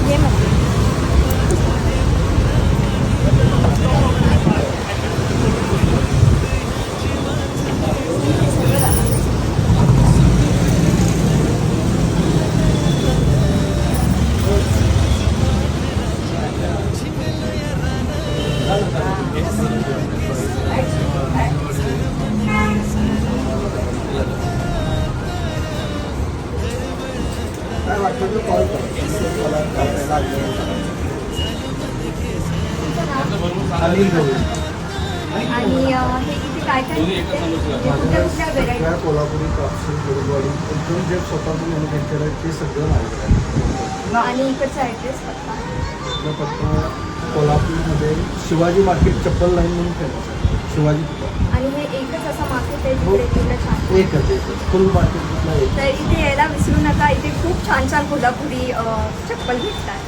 हे मग आणि हे इथे काय काय कुठल्या व्हेरायटी कोल्हापुरी कापसी गुरुद्वारी एकदम जे स्वतःतून मॅन्युफॅक्चर आहे ते सगळं आहे. आणि इकडचा ॲड्रेस पत्ता आपला पत्ता कोल्हापूरमध्ये शिवाजी मार्केट चप्पल लाईन म्हणून फेमस आहे. शिवाजी दुकान आणि हे एकच असं मार्केट आहे जिकडे एवढं छान एकच फुल मार्केटला एक. तर इथे यायला विसरू नका. इथे खूप छान छान कोल्हापुरी चप्पल भेटतात.